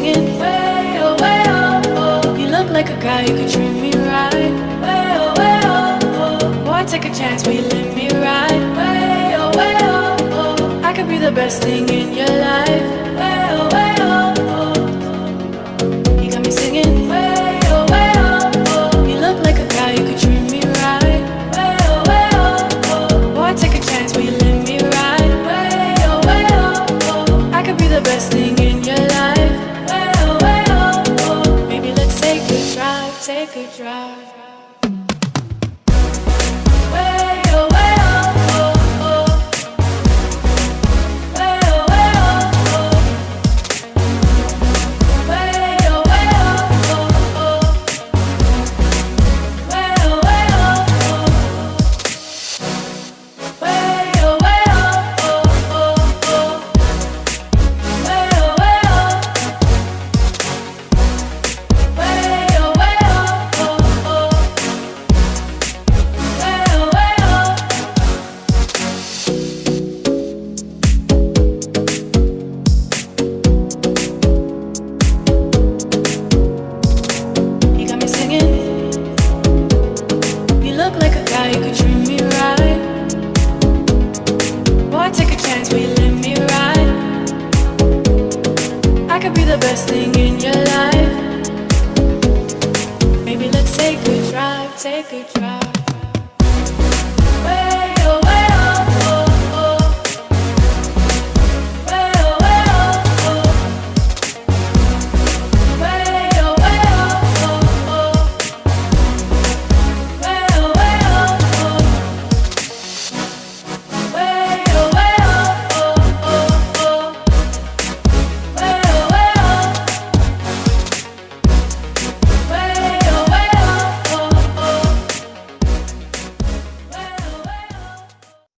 singing way oh, way oh, oh. You look like a guy who could treat me right. Way oh, way oh, oh. Boy, take a chance, will you let me ride? Way oh, oh. I could be the best thing in your life. Way oh, oh. You got me singing way oh, oh. You look like a guy who could treat me right. Way oh, oh. Boy, take a chance, will you let me ride? Way oh, I could be the best thing in your life. Way oh. Maybe let's take a drive, take a drive. Take a